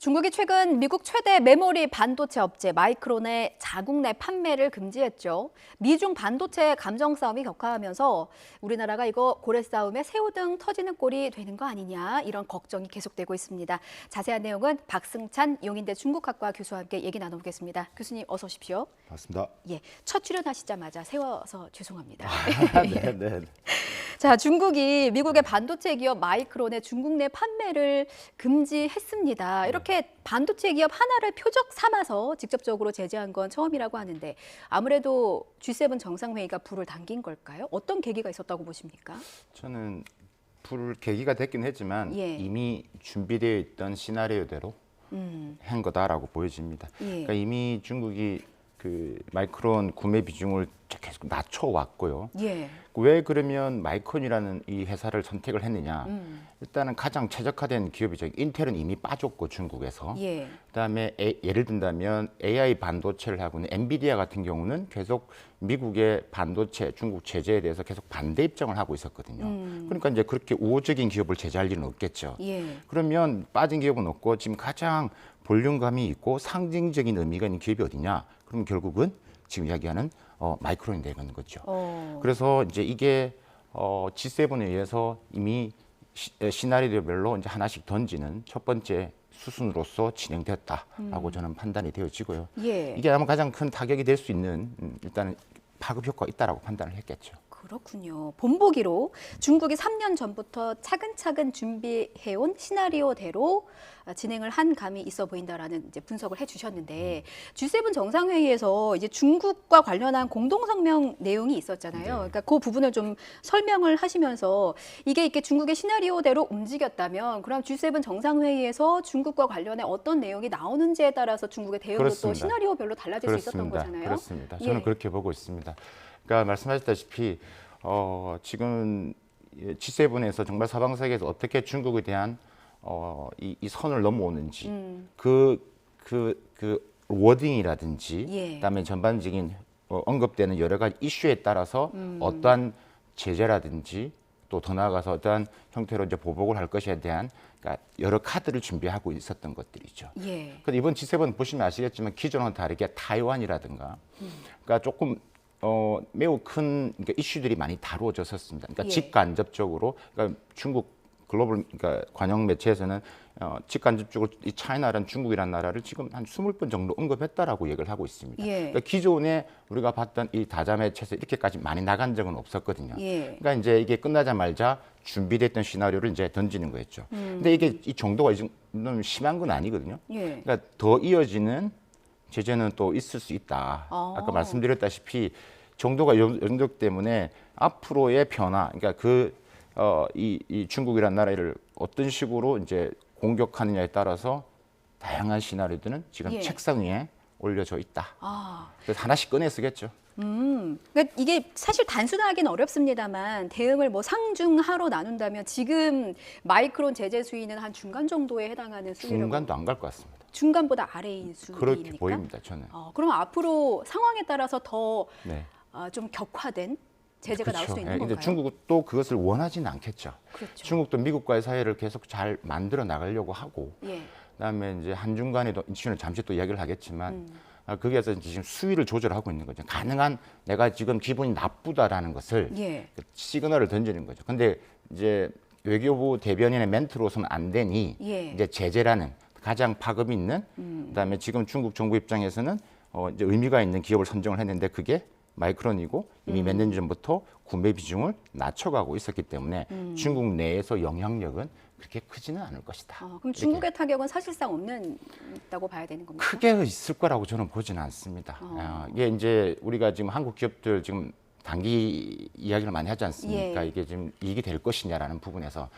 중국이 최근 미국 최대 메모리 반도체 업체 마이크론의 자국 내 판매를 금지했죠. 미중 반도체 감정 싸움이 격화하면서 우리나라가 이거 고래 싸움에 새우등 터지는 꼴이 되는 거 아니냐 이런 걱정이 계속되고 있습니다. 자세한 내용은 박승찬 용인대 중국학과 교수와 함께 얘기 나눠보겠습니다. 교수님 어서 오십시오. 맞습니다. 예, 첫 출연하시자마자 세워서 죄송합니다. 네. 자, 중국이 미국의 반도체 기업 마이크론의 중국 내 판매를 금지했습니다. 이렇게 반도체 기업 하나를 표적 삼아서 직접적으로 제재한 건 처음이라고 하는데 아무래도 G7 정상회의가 불을 당긴 걸까요? 어떤 계기가 있었다고 보십니까? 저는 불 계기가 됐긴 했지만 예. 이미 준비되어 있던 시나리오대로 한 거다라고 보여집니다. 예. 그러니까 이미 중국이 그 마이크론 구매 비중을 계속 낮춰왔고요. 예. 왜 그러면 마이크론이라는 이 회사를 선택을 했느냐? 일단은 가장 최적화된 기업이죠. 인텔은 이미 빠졌고 중국에서. 예. 그다음에 예를 든다면 AI 반도체를 하고 있는 엔비디아 같은 경우는 계속 미국의 반도체 중국 제재에 대해서 계속 반대 입장을 하고 있었거든요. 그러니까 이제 그렇게 우호적인 기업을 제재할 일은 없겠죠. 예. 그러면 빠진 기업은 없고 지금 가장 볼륨감이 있고 상징적인 의미가 있는 기업이 어디냐? 그러면 결국은 지금 이야기하는 마이크론이 되는 거죠. 그래서 이제 이게 G7에 의해서 이미 시나리오별로 이제 하나씩 던지는 첫 번째 수순으로서 진행됐다라고 저는 판단이 되어지고요. 예. 이게 아마 가장 큰 타격이 될 수 있는 일단은 파급 효과가 있다라고 판단을 했겠죠. 그렇군요. 본보기로 중국이 3년 전부터 차근차근 준비해온 시나리오대로 진행을 한 감이 있어 보인다라는 이제 분석을 해주셨는데 G7 정상회의에서 이제 중국과 관련한 공동성명 내용이 있었잖아요. 네. 그러니까 그 부분을 좀 설명을 하시면서 이게 이렇게 중국의 시나리오대로 움직였다면 그럼 G7 정상회의에서 중국과 관련해 어떤 내용이 나오는지에 따라서 중국의 대응도 또 그렇습니다. 시나리오별로 달라질 수 있었던 그렇습니다. 거잖아요. 그렇습니다. 저는 예. 그렇게 보고 있습니다. 그러니까 말씀하셨다시피 지금 G7에서 정말 서방 세계에서 어떻게 중국에 대한 이 선을 넘어오는지 그 워딩이라든지 예. 그다음에 전반적인 언급되는 여러 가지 이슈에 따라서 어떠한 제재라든지 또 더 나아가서 어떠한 형태로 이제 보복을 할 것에 대한 그러니까 여러 카드를 준비하고 있었던 것들이죠. 예. 근데 이번 G7 보시면 아시겠지만 기존과는 다르게 타이완이라든가 그러니까 조금 매우 큰 그러니까 이슈들이 많이 다루어졌었습니다. 그러니까 예. 직간접적으로 그러니까 중국 글로벌 그러니까 관영 매체에서는 직간접적으로 이 차이나라는 중국이라는 나라를 지금 한 20번 정도 언급했다라고 얘기를 하고 있습니다. 예. 그러니까 기존에 우리가 봤던 이 다자 매체에서 이렇게까지 많이 나간 적은 없었거든요. 예. 그러니까 이제 이게 끝나자마자 준비됐던 시나리오를 이제 던지는 거였죠. 근데 이게 이 정도가 좀 심한 건 아니거든요. 예. 그러니까 더 이어지는 제재는 또 있을 수 있다. 아까 말씀드렸다시피 정도가 연적 때문에 앞으로의 변화, 그러니까 이 중국이라는 나라를 어떤 식으로 이제 공격하느냐에 따라서 다양한 시나리오들은 지금 예. 책상 위에 올려져 있다. 그래서 하나씩 꺼내 쓰겠죠. 그러니까 이게 사실 단순하기는 어렵습니다만 대응을 뭐 상중하로 나눈다면 지금 마이크론 제재 수위는 한 중간 정도에 해당하는 수위라고. 중간도 안 갈 것 같습니다. 중간보다 아래인 수위입니까? 그렇게 보입니다, 저는. 그럼 앞으로 상황에 따라서 더 네. 좀 격화된 제재가 나올 수도 있는 근데 건가요? 중국도 그것을 원하지는 않겠죠. 그렇죠. 중국도 미국과의 사이를 계속 잘 만들어 나가려고 하고, 예. 그다음에 이제 한중 간에도 이슈는 잠시 또 이야기를 하겠지만, 거기에서 이제 지금 수위를 조절하고 있는 거죠. 가능한 내가 지금 기분이 나쁘다라는 것을 예. 시그널을 던지는 거죠. 근데 이제 외교부 대변인의 멘트로서는 안 되니 예. 이제 제재라는 가장 파급 있는, 그다음에 지금 중국 정부 입장에서는 이제 의미가 있는 기업을 선정을 했는데 그게 마이크론이고 이미 몇 년 전부터 구매 비중을 낮춰가고 있었기 때문에 중국 내에서 영향력은 그렇게 크지는 않을 것이다. 그럼 중국의 타격은 사실상 없다고 봐야 되는 겁니까? 크게 있을 거라고 저는 보지는 않습니다. 이게 이제 우리가 지금 한국 기업들 지금 단기 이야기를 많이 하지 않습니까? 예. 이게 지금 이익이 될 것이냐라는 부분에서,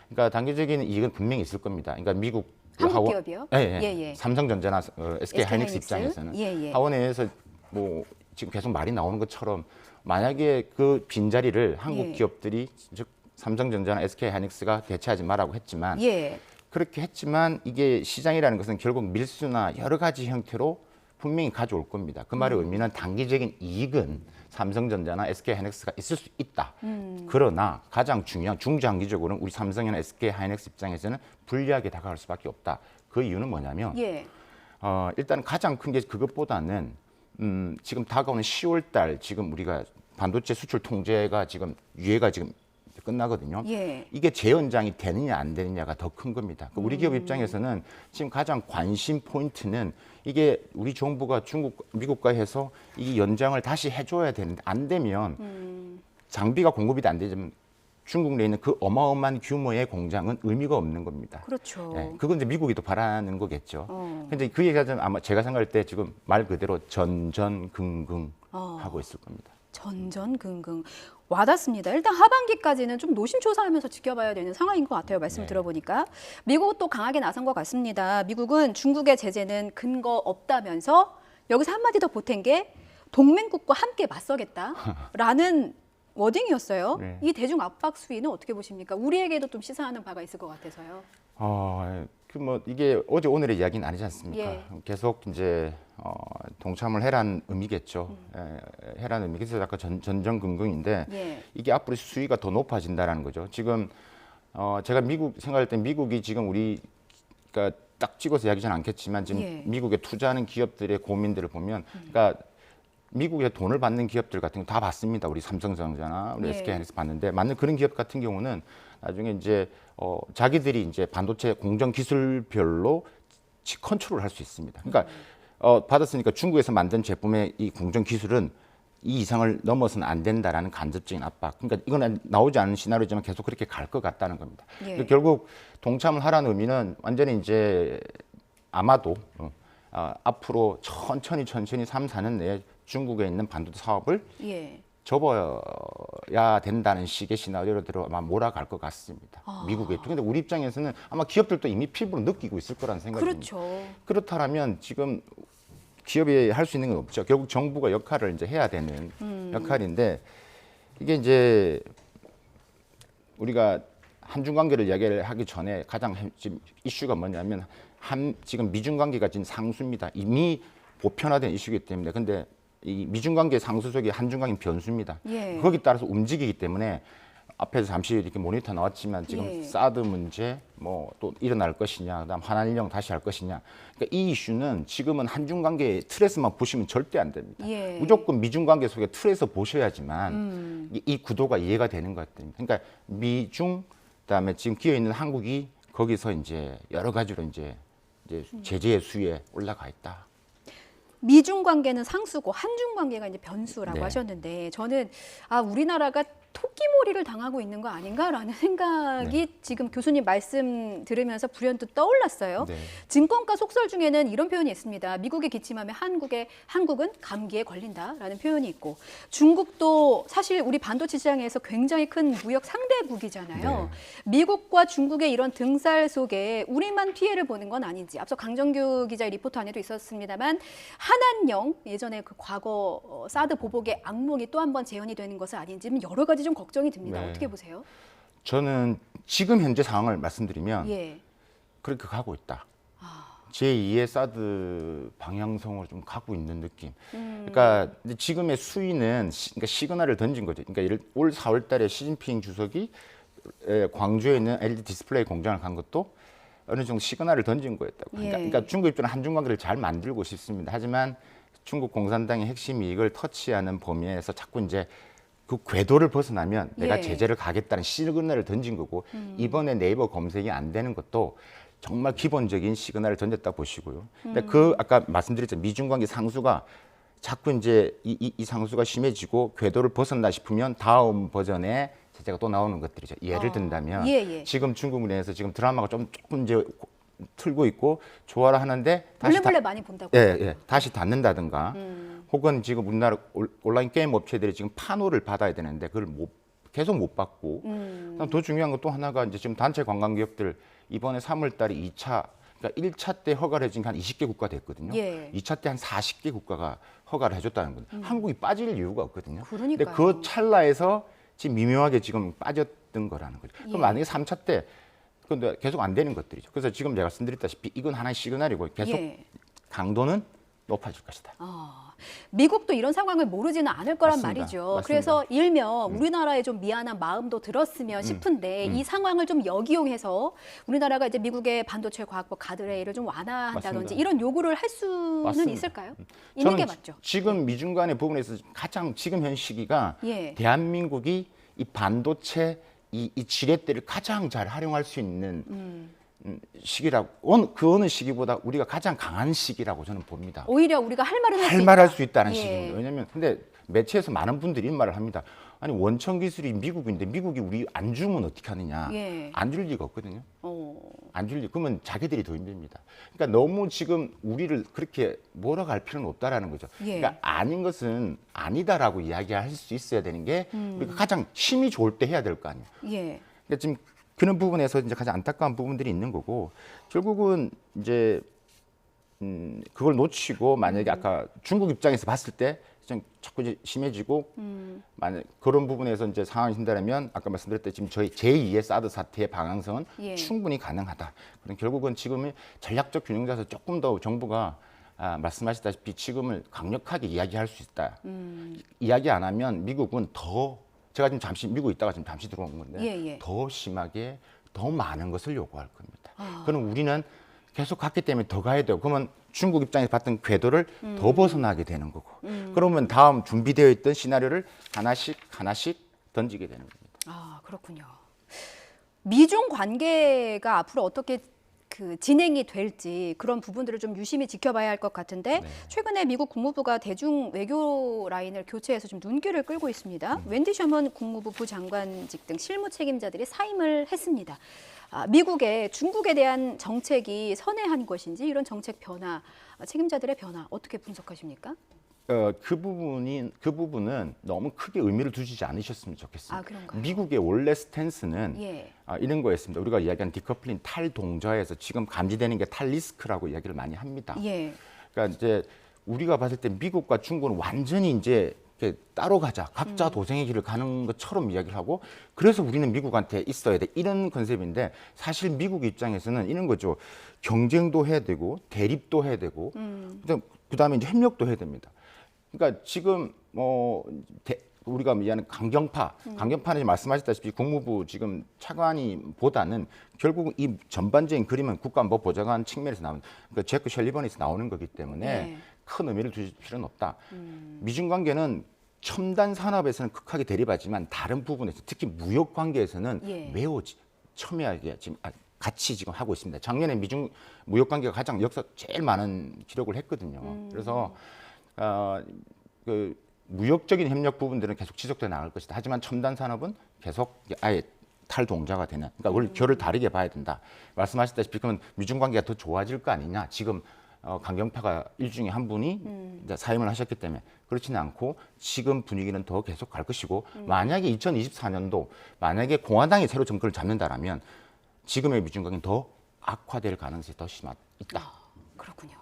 그러니까 단기적인 이익은 분명히 있을 겁니다. 그러니까 미국 한국 기업이요? 예. 예. 삼성전자나 SK 하이닉스 하이닉스? 입장에서는 예. 하원에 의해서 뭐 지금 계속 말이 나오는 것처럼 만약에 그 빈자리를 한국 예. 기업들이 즉 삼성전자나 SK 하이닉스가 대체하지 말라고 했지만 예. 그렇게 했지만 이게 시장이라는 것은 결국 밀수나 여러 가지 형태로 분명히 가져올 겁니다. 그 말의 의미는 단기적인 이익은 삼성전자나 SK 하이닉스가 있을 수 있다. 그러나 가장 중요한 중장기적으로는 우리 삼성이나 SK 하이닉스 입장에서는 불리하게 다가갈 수밖에 없다. 그 이유는 뭐냐면 예. 일단 가장 큰 게 그것보다는 지금 다가오는 10월 달 지금 우리가 반도체 수출 통제가 지금 유예가 지금 끝나거든요. 예. 이게 재연장이 되느냐 안 되느냐가 더 큰 겁니다. 우리 기업 입장에서는 지금 가장 관심 포인트는 이게 우리 정부가 미국과 해서 이 연장을 다시 해줘야 되는데 안 되면 장비가 공급이 안 되면 중국 내에 있는 그 어마어마한 규모의 공장은 의미가 없는 겁니다. 그렇죠. 네, 그건 이제 미국이 또 바라는 거겠죠. 근데 그 얘기가 좀 아마 제가 생각할 때 지금 말 그대로 전전긍긍 하고 있을 겁니다. 전전긍긍 와닿습니다. 일단 하반기까지는 좀 노심초사하면서 지켜봐야 되는 상황인 것 같아요. 말씀 들어보니까 미국은 또 강하게 나선 것 같습니다. 미국은 중국의 제재는 근거 없다면서 여기서 한마디 더 보탠 게 동맹국과 함께 맞서겠다라는 워딩이었어요. 네. 이 대중 압박 수위는 어떻게 보십니까? 우리에게도 좀 시사하는 바가 있을 것 같아서요. 그 뭐 이게 어제 오늘의 이야기는 아니지 않습니까? 예. 계속 이제 동참을 해란 의미겠죠. 해란 의미. 그래서 아까 전전긍긍인데 예. 이게 앞으로 수위가 더 높아진다라는 거죠. 지금 제가 미국 생각할 때 미국이 지금 우리 그러니까 딱 찍어서 이야기는 않겠지만 지금 예. 미국에 투자하는 기업들의 고민들을 보면 그러니까 미국에 돈을 받는 기업들 같은 거 다 봤습니다. 우리 삼성전자나 우리 예. SK하이닉스 봤는데 맞는 그런 기업 같은 경우는 나중에 이제 자기들이 이제 반도체 공정 기술별로 컨트롤 할 수 있습니다. 그러니까 받았으니까 중국에서 만든 제품의 이 공정 기술은 이 이상을 넘어서는 안 된다라는 간접적인 압박. 그러니까 이건 나오지 않은 시나리오지만 계속 그렇게 갈 것 같다는 겁니다. 예. 그러니까 결국 동참을 하라는 의미는 완전히 이제 아마도 앞으로 천천히 3, 4년 내에 중국에 있는 반도체 사업을 예. 접어야 된다는 식의 시나리오로 아마 몰아갈 것 같습니다. 미국에. 근데 우리 입장에서는 아마 기업들도 이미 피부로 느끼고 있을 거라는 생각입니다. 그렇죠. 그렇다면 지금 기업이 할 수 있는 건 없죠. 결국 정부가 역할을 이제 해야 되는 역할인데 이게 이제 우리가 한중 관계를 이야기를 하기 전에 가장 지금 이슈가 뭐냐면 지금 미중 관계가 지금 상수입니다. 이미 보편화된 이슈이기 때문에 근데 이 미중 관계 상수 속에 한중 관계 변수입니다. 예. 거기 따라서 움직이기 때문에 앞에서 잠시 이렇게 모니터 나왔지만 지금 예. 사드 문제 뭐 또 일어날 것이냐, 그다음 한한일령 다시 할 것이냐. 그러니까 이 이슈는 지금은 한중 관계의 틀에서만 보시면 절대 안 됩니다. 예. 무조건 미중 관계 속에 틀에서 보셔야지만 이 구도가 이해가 되는 것 같습니다. 그러니까 미중 그다음에 지금 기어 있는 한국이 거기서 이제 여러 가지로 이제 제재의 수위에 올라가 있다. 미중 관계는 상수고 한중 관계가 이제 변수라고 네. 하셨는데 저는 우리나라가 토끼몰이를 당하고 있는 거 아닌가라는 생각이 지금 교수님 말씀 들으면서 불현듯 떠올랐어요. 네. 증권가 속설 중에는 이런 표현이 있습니다. 미국에 기침하면 한국은 감기에 걸린다라는 표현이 있고 중국도 사실 우리 반도체 시장에서 굉장히 큰 무역 상대국이잖아요. 미국과 중국의 이런 등살 속에 우리만 피해를 보는 건 아닌지 앞서 강정규 기자의 리포트 안에도 있었습니다만 한한령 예전에 그 과거 사드 보복의 악몽이 또 한 번 재현이 되는 것은 아닌지 여러 가지 좀 걱정이 듭니다. 네. 어떻게 보세요? 저는 지금 현재 상황을 말씀드리면 예. 그렇게 가고 있다. 제2의 사드 방향성으로 좀 가고 있는 느낌. 그러니까 근데 지금의 수위는 그러니까 시그널을 던진 거죠. 그러니까 올 4월 달에 시진핑 주석이 광주에 있는 LED 디스플레이 공장을 간 것도 어느 정도 시그널을 던진 거였다고. 그러니까 중국 입장은 한중 관계를 잘 만들고 싶습니다. 하지만 중국 공산당의 핵심 이익을 터치하는 범위에서 자꾸 이제 그 궤도를 벗어나면 내가 제재를 가겠다는 시그널을 던진 거고 이번에 네이버 검색이 안 되는 것도 정말 기본적인 시그널을 던졌다 보시고요. 근데 아까 말씀드렸죠. 미중 관계 상수가 자꾸 이제 이 상수가 심해지고 궤도를 벗어나 싶으면 다음 버전의 제재가 또 나오는 것들이죠. 예를 든다면 지금 중국 내에서 지금 드라마가 조금 이제 틀고 있고 좋아라 하는데 몰래 많이 본다고. 다시 닫는다든가 혹은 지금 우리나라 온라인 게임 업체들이 지금 판호를 받아야 되는데 그걸 계속 못 받고 더 중요한 건 또 하나가 이제 지금 단체 관광 기업들 이번에 3월 달에 2차 그러니까 1차 때 허가를 해준 게 한 20개 국가 됐거든요. 2차 때 한 40개 국가가 허가를 해줬다는 건 한국이 빠질 이유가 없거든요. 그러니까요. 근데 그 찰나에서 지금 미묘하게 지금 빠졌던 거라는 거죠. 그럼 만약에 3차 때 근데 계속 안 되는 것들이죠. 그래서 지금 제가 말씀드렸다시피 이건 하나의 시그널이고 계속 강도는 높아질 것이다. 미국도 이런 상황을 모르지는 않을 거란 맞습니다. 말이죠. 맞습니다. 그래서 일면 우리나라에 좀 미안한 마음도 들었으면 싶은데 이 상황을 좀 역이용해서 우리나라가 이제 미국의 반도체 과학법 가드레일을 좀 완화한다든지 맞습니다. 이런 요구를 할 수는 맞습니다. 있을까요? 있는 게 맞죠. 지금 미중 간의 부분에서 가장 지금 현 시기가 예. 대한민국이 이 반도체 이 지렛대를 가장 잘 활용할 수 있는 시기라고 그 어느 시기보다 우리가 가장 강한 시기라고 저는 봅니다. 오히려 우리가 할 말은 할 말 할 수 있다는 예. 시기입니다. 왜냐하면 근데 매체에서 많은 분들이 이런 말을 합니다. 아니 원천 기술이 미국인데 미국이 우리 안 주면 어떻게 하느냐? 예. 안 줄 리가 없거든요. 안 줄 리. 그러면 자기들이 더 힘듭니다. 그러니까 너무 지금 우리를 그렇게 몰아갈 필요는 없다라는 거죠. 예. 그러니까 아닌 것은 아니다라고 이야기할 수 있어야 되는 게 우리가 가장 힘이 좋을 때 해야 될 거 아니에요. 예. 그러니까 지금 그런 부분에서 이제 가장 안타까운 부분들이 있는 거고 결국은 이제 그걸 놓치고 만약에 아까 중국 입장에서 봤을 때 좀 자꾸 이제 심해지고 만약 그런 부분에서 이제 상황이 생긴다면 아까 말씀드렸듯이 지금 저희 제2의 사드 사태의 방향성은 예. 충분히 가능하다. 그럼 결국은 지금은 전략적 균형자에서 조금 더 정부가 말씀하셨다시피 지금을 강력하게 이야기할 수 있다. 이야기 안 하면 미국은 더 제가 지금 잠시 미국에 있다가 지금 잠시 들어온 건데 예, 예. 더 심하게 더 많은 것을 요구할 겁니다. 그럼 우리는 계속 갔기 때문에 더 가야 돼요. 그러면 중국 입장에서 봤던 궤도를 더 벗어나게 되는 거고 그러면 다음 준비되어 있던 시나리오를 하나씩 던지게 되는 겁니다. 그렇군요. 미중 관계가 앞으로 어떻게 진행이 될지 그런 부분들을 좀 유심히 지켜봐야 할 것 같은데 최근에 미국 국무부가 대중 외교 라인을 교체해서 좀 눈길을 끌고 있습니다. 웬디 셔먼 국무부 부장관직 등 실무 책임자들이 사임을 했습니다. 미국의 중국에 대한 정책이 선회한 것인지 이런 정책 변화, 책임자들의 변화 어떻게 분석하십니까? 그 부분은 너무 크게 의미를 두시지 않으셨으면 좋겠습니다. 그런가요? 미국의 원래 스탠스는 예. 이런 거였습니다. 우리가 이야기하는 디커플링 탈동저에서 지금 감지되는 게 탈리스크라고 이야기를 많이 합니다. 예. 그러니까 이제 우리가 봤을 때 미국과 중국은 완전히 이제 이렇게 따로 가자, 각자 도생의 길을 가는 것처럼 이야기를 하고 그래서 우리는 미국한테 있어야 돼 이런 컨셉인데 사실 미국 입장에서는 이런 거죠. 경쟁도 해야 되고 대립도 해야 되고 그다음에 이제 협력도 해야 됩니다. 그러니까 지금 우리가 얘기하는 강경파는 말씀하셨다시피 국무부 지금 차관이보다는 결국 이 전반적인 그림은 국가안보보좌관 측면에서 나오는 그러니까 제크 셜리번에서 나오는 거기 때문에 네. 큰 의미를 두실 필요는 없다. 미중 관계는 첨단 산업에서는 극하게 대립하지만 다른 부분에서 특히 무역 관계에서는 예. 매우 첨예하게 지금 같이 지금 하고 있습니다. 작년에 미중 무역 관계가 가장 역사 제일 많은 기록을 했거든요. 그래서 그 무역적인 협력 부분들은 계속 지속돼 나갈 것이다. 하지만 첨단 산업은 계속 아예 탈동자가 되는. 그러니까 원래 결을 다르게 봐야 된다. 말씀하셨다시피 그러면 미중 관계가 더 좋아질 거 아니냐. 지금 강경파가 일중에 한 분이 이제 사임을 하셨기 때문에 그렇지는 않고 지금 분위기는 더 계속 갈 것이고 만약에 2024년도 만약에 공화당이 새로 정권을 잡는다라면 지금의 미중 관계는 더 악화될 가능성이 더 있다. 그렇군요.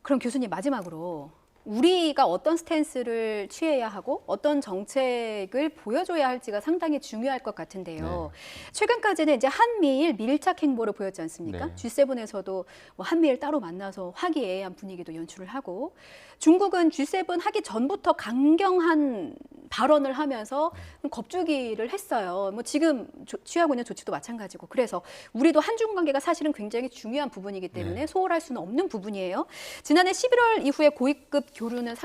그럼 교수님 마지막으로 우리가 어떤 스탠스를 취해야 하고 어떤 정책을 보여줘야 할지가 상당히 중요할 것 같은데요. 최근까지는 이제 한미일 밀착 행보를 보였지 않습니까? 네. G7에서도 뭐 한미일 따로 만나서 화기애애한 분위기도 연출을 하고 중국은 G7 하기 전부터 강경한 발언을 하면서 겁주기를 했어요. 뭐 지금 취하고 있는 조치도 마찬가지고 그래서 우리도 한중 관계가 사실은 굉장히 중요한 부분이기 때문에 소홀할 수는 없는 부분이에요. 지난해 11월 이후에 고위급 교류는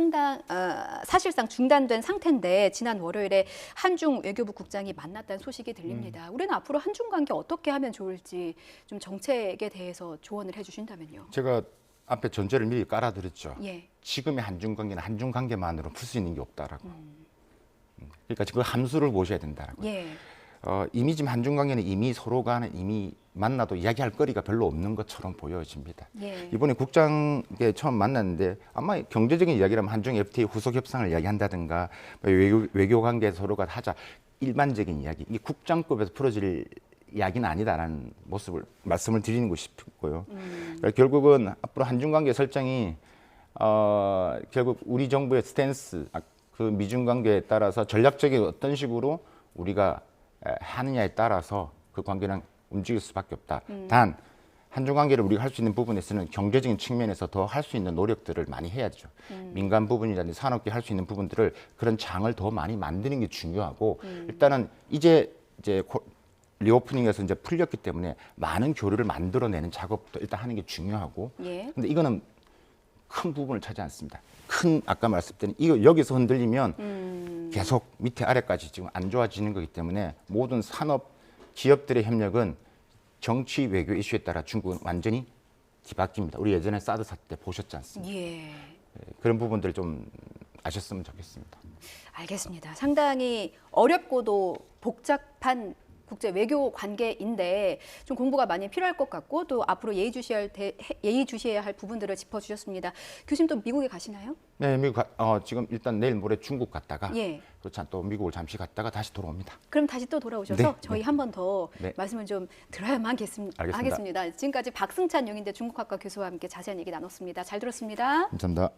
사실상 중단된 상태인데 지난 월요일에 한중 외교부 국장이 만났다는 소식이 들립니다. 우리는 앞으로 한중 관계 어떻게 하면 좋을지 좀 정책에 대해서 조언을 해주신다면요. 제가 앞에 전제를 미리 깔아드렸죠. 예. 지금의 한중 관계는 한중 관계만으로 풀 수 있는 게 없다라고. 그러니까 지금 함수를 보셔야 된다라고. 예. 이미 지금 한중 관계는 이미 서로 간에 이미 만나도 이야기할 거리가 별로 없는 것처럼 보여집니다. 예. 이번에 국장에 처음 만났는데 아마 경제적인 이야기라면 한중 FTA 후속 협상을 이야기한다든가 외교 관계 서로가 하자 일반적인 이야기 이게 국장급에서 풀어질 이야기는 아니다라는 말씀을 드리는 싶고요. 그러니까 결국은 앞으로 한중 관계 설정이 결국 우리 정부의 스탠스 그 미중 관계에 따라서 전략적인 어떤 식으로 우리가 하느냐에 따라서 그 관계는 움직일 수밖에 없다. 단 한중 관계를 우리가 할 수 있는 부분에서는 경제적인 측면에서 더 할 수 있는 노력들을 많이 해야죠. 민간 부분이라든지 산업계 할 수 있는 부분들을 그런 장을 더 많이 만드는 게 중요하고 일단은 이제 리오프닝에서 이제 풀렸기 때문에 많은 교류를 만들어내는 작업도 일단 하는 게 중요하고 예. 근데 이거는 큰 부분을 차지 않습니다. 아까 말씀드린 이거 여기서 흔들리면 계속 밑에 아래까지 지금 안 좋아지는 거기 때문에 모든 산업 기업들의 협력은 정치 외교 이슈에 따라 중국은 완전히 뒤바뀝니다. 우리 예전에 사드 사태 때 보셨지 않습니까? 예. 그런 부분들 좀 아셨으면 좋겠습니다. 알겠습니다. 상당히 어렵고도 복잡한 국제 외교 관계인데 좀 공부가 많이 필요할 것 같고 또 앞으로 예의주시해야 할 부분들을 짚어주셨습니다. 교수님 또 미국에 가시나요? 네, 미국 지금 일단 내일 모레 중국 갔다가 예. 그렇지 않또 미국을 잠시 갔다가 다시 돌아옵니다. 그럼 다시 또 돌아오셔서 네, 저희 네. 한 번 더 네. 말씀을 좀 들어야만 알겠습니다. 하겠습니다. 지금까지 박승찬 용인대 중국학과 교수와 함께 자세한 얘기 나눴습니다. 잘 들었습니다. 감사합니다.